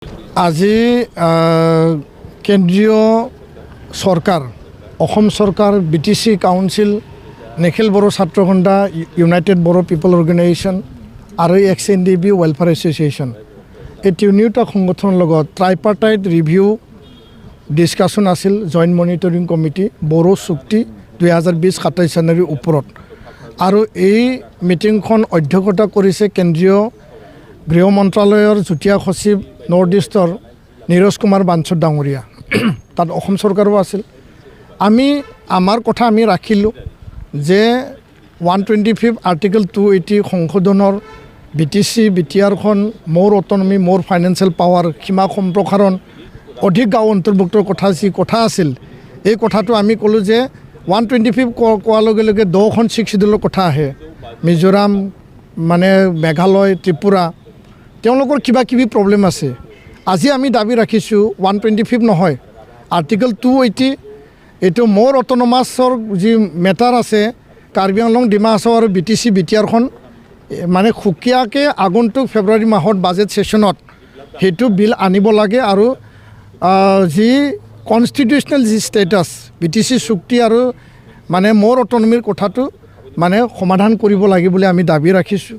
আজি কেন্দ্ৰীয় চৰকাৰ অসম চৰকাৰ বিটিচি কাউন্সিল নিখিল বড়ো ছাত্ৰ সন্থা ইউনাইটেড বড়ো পিপল অৰ্গেনাইজেশ্যন আৰু XNDB ৱেলফেয়াৰ এছ'চিয়েশ্যন এই তিনিওটা সংগঠনৰ লগত ট্ৰাইপাৰ্টাইট ৰিভিউ ডিছকাশ্যন আছিল জইণ্ট মনিটৰিং কমিটি বড়ো চুক্তি 2020-27 জানুৱাৰীৰ ওপৰত আৰু এই মিটিংখন অধ্যক্ষতা কৰিছে কেন্দ্ৰীয় গৃহ মন্ত্ৰালয়ৰ যুটীয়া সচিব নৰ্থ ইষ্টৰ নীৰজ কুমাৰ বাঞ্চত ডাঙৰীয়া তাত অসম চৰকাৰো আছিল আমি আমাৰ কথা আমি ৰাখিলোঁ যে 125 আৰ্টিকল 280 সংশোধনৰ বিটিচি বিটিআৰখন মোৰ অটনমি মোৰ ফাইনেন্সিয়েল পাৱাৰ সীমা সম্প্ৰসাৰণ অধিক গাঁও অন্তৰ্ভুক্তৰ কথা যি কথা আছিল এই কথাটো আমি ক'লোঁ যে 125 কোৱাৰ লগে লগে 10খন 6 শিডিউলৰ কথা আহে মিজোৰাম মানে মেঘালয় ত্ৰিপুৰা তেওঁলোকৰ কিবা কিবি প্ৰব্লেম আছে আজি আমি দাবী ৰাখিছোঁ 125 নহয় আৰ্টিকল 280 এইটো মোৰ অটনমাছৰ যি মেটাৰ আছে কাৰ্বি আংলং ডিমা হাছাও আৰু বিটিচি বিটিআৰখন মানে সুকীয়াকৈ আগন্তুক ফেব্ৰুৱাৰী মাহত বাজেট ছেশ্যনত সেইটো বিল আনিব লাগে আৰু যি কনষ্টিটিউচনেল যি ষ্টেটাছ বিটিচি চুক্তি আৰু মানে মোৰ অটনমিৰ কথাটো মানে সমাধান কৰিব লাগে বুলি আমি দাবী ৰাখিছোঁ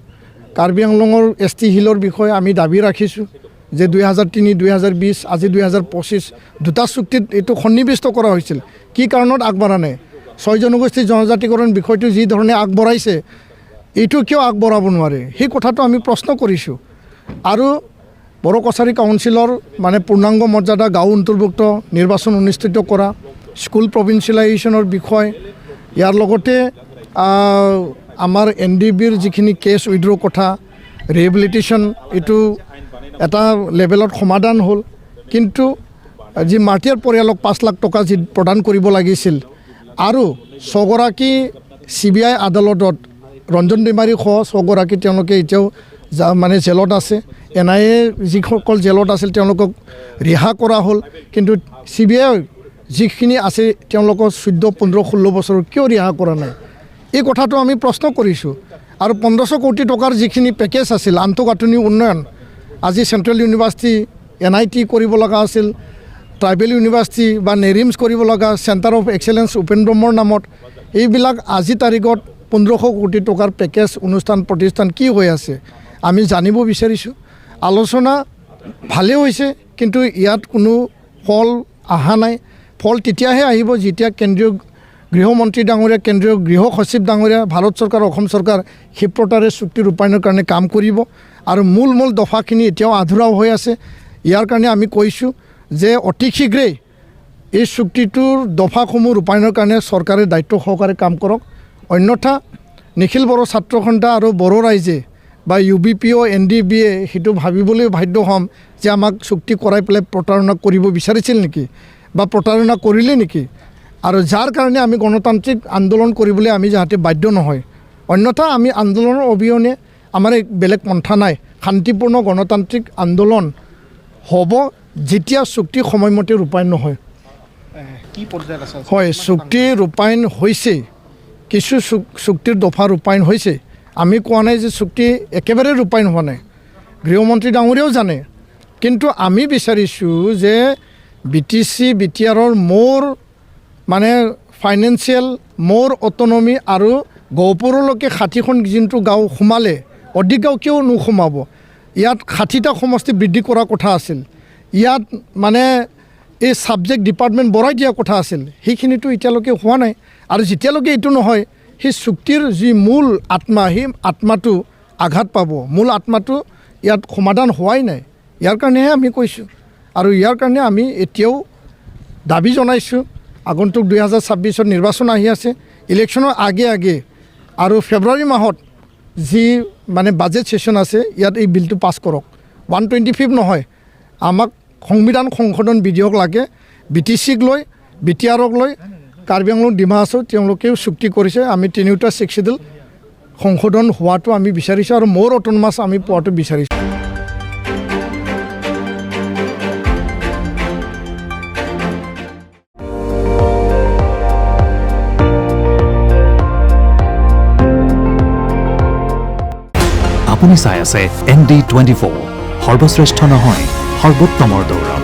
কাৰ্বি আংলঙৰ ST হিলৰ বিষয়ে আমি দাবী ৰাখিছোঁ যে 2003 2020 আজি 2025 দুটা চুক্তিত এইটো সন্নিৱিষ্ট কৰা হৈছিল কি কাৰণত আগবঢ়া নাই 6 জনগোষ্ঠী জনজাতিকৰণ বিষয়টো যি ধৰণে আগবঢ়াইছে এইটো কিয় আগবঢ়াব নোৱাৰে সেই কথাটো আমি প্ৰশ্ন কৰিছোঁ আৰু বড়ো কছাৰী কাউন্সিলৰ মানে পূৰ্ণাংগ মৰ্যাদা গাঁও অন্তৰ্ভুক্ত নিৰ্বাচন অনুষ্ঠিত কৰা স্কুল প্ৰভিন্সিয়েলাইজেশ্যনৰ বিষয় ইয়াৰ লগতে আমাৰ NDBৰ যিখিনি কেছ উইড্ৰ কথা ৰিহেবিলিটেশ্যন এইটো এটা লেভেলত সমাধান হ'ল কিন্তু যি মাটিয়াৰ পৰিয়ালক 5 লাখ টকা যি প্ৰদান কৰিব লাগিছিল আৰু 6 গৰাকী CBI আদালতত ৰঞ্জন দৈমাৰী সহ 6 গৰাকী তেওঁলোকে এতিয়াও মানে জেলত আছে NIA যিসকল জেলত আছিল তেওঁলোকক ৰিহা কৰা হ'ল কিন্তু CBI যিখিনি আছে তেওঁলোকক 14 15 16 বছৰ কিয় ৰিহা কৰা নাই এই কথাটো আমি প্ৰশ্ন কৰিছোঁ আৰু 1500 কোটি টকাৰ যিখিনি পেকেজ আছিল আন্তঃগাঁথনি উন্নয়ন আজি চেণ্ট্ৰেল ইউনিভাৰ্চিটি NIT কৰিব লগা আছিল ট্ৰাইবেল ইউনিভাৰ্চিটি বা নেৰিমছ কৰিব লগা চেণ্টাৰ অফ এক্সেলেঞ্চ উপেন ব্ৰহ্মৰ নামত এইবিলাক আজি তাৰিখত 1500 কোটি টকাৰ পেকেজ অনুষ্ঠান প্ৰতিষ্ঠান কি হৈ আছে আমি জানিব বিচাৰিছোঁ আলোচনা ভালেই হৈছে কিন্তু ইয়াত কোনো ফল অহা নাই ফল তেতিয়াহে আহিব যেতিয়া কেন্দ্ৰীয় গৃহমন্ত্ৰী ডাঙৰীয়া কেন্দ্ৰীয় গৃহ সচিব ডাঙৰীয়া ভাৰত চৰকাৰ অসম চৰকাৰ ক্ষিপ্ৰতাৰে চুক্তি ৰূপায়ণৰ কাৰণে কাম কৰিব আৰু মূল দফাখিনি এতিয়াও আধৰুৱাও হৈ আছে ইয়াৰ কাৰণে আমি কৈছোঁ যে অতি শীঘ্ৰেই এই চুক্তিটোৰ দফাসমূহ ৰূপায়ণৰ কাৰণে চৰকাৰে দায়িত্ব সহকাৰে কাম কৰক অন্যথা নিখিল বড়ো ছাত্ৰ সন্থা আৰু বড়ো ৰাইজে বা UBPO NDBয়ে সেইটো ভাবিবলৈ বাধ্য হ'ম যে আমাক চুক্তি কৰাই পেলাই প্ৰতাৰণা কৰিব বিচাৰিছিল নেকি বা প্ৰতাৰণা কৰিলে নেকি আৰু যাৰ কাৰণে আমি গণতান্ত্ৰিক আন্দোলন কৰিবলৈ আমি যাতে বাধ্য নহয় অন্যথা আমি আন্দোলনৰ অবিহনে আমাৰ বেলেগ পন্থা নাই শান্তিপূৰ্ণ গণতান্ত্ৰিক আন্দোলন হ'ব যেতিয়া চুক্তি সময়মতে ৰূপায়ণ নহয় কি পৰ্যায়ত আছে হয় চুক্তি ৰূপায়ণ হৈছে কিছু চুক্তিৰ দফা ৰূপায়ণ হৈছে আমি কোৱা নাই যে চুক্তি একেবাৰে ৰূপায়ণ হোৱা নাই গৃহমন্ত্ৰী ডাঙৰীয়াও জানে কিন্তু আমি বিচাৰিছোঁ যে বিটিচি বিটিআৰৰ মোৰ মানে ফাইনেন্সিয়েল মোৰ অটনমি আৰু গহপুৰলৈকে 60খন যোনটো গাঁও সোমালে অধিক গাঁও কিয় নোসোমাব ইয়াত 60টা সমষ্টি বৃদ্ধি কৰাৰ কথা আছিল ইয়াত মানে এই ছাবজেক্ট ডিপাৰ্টমেণ্ট বঢ়াই দিয়াৰ কথা আছিল সেইখিনিতো এতিয়ালৈকে হোৱা নাই আৰু যেতিয়ালৈকে এইটো নহয় সেই চুক্তিৰ যি মূল আত্মা সেই আত্মাটো আঘাত পাব মূল আত্মাটো ইয়াত সমাধান হোৱাই নাই ইয়াৰ কাৰণেহে আমি কৈছোঁ আৰু ইয়াৰ কাৰণে আমি এতিয়াও দাবী জনাইছোঁ আগন্তুক 2026 নিৰ্বাচন আহি আছে ইলেকশ্যনৰ আগে আৰু ফেব্ৰুৱাৰী মাহত যি মানে বাজেট ছেশ্যন আছে ইয়াত এই বিলটো পাছ কৰক 125 নহয় আমাক সংবিধান সংশোধন বিধেয়ক লাগে বিটিচিক লৈ বিটিআৰক লৈ কাৰ্বি আংলং ডিমা হাছাও তেওঁলোকেও চুক্তি কৰিছে আমি তিনিওটা 6 শিডিউল সংশোধন হোৱাটো আমি বিচাৰিছোঁ আৰু মোৰ অটনমাছ আমি পোৱাটো বিচাৰিছোঁ আপুনি চাই আছে ND24 সৰ্বশ্ৰেষ্ঠ নহয় সৰ্বোত্তমৰ দৌৰত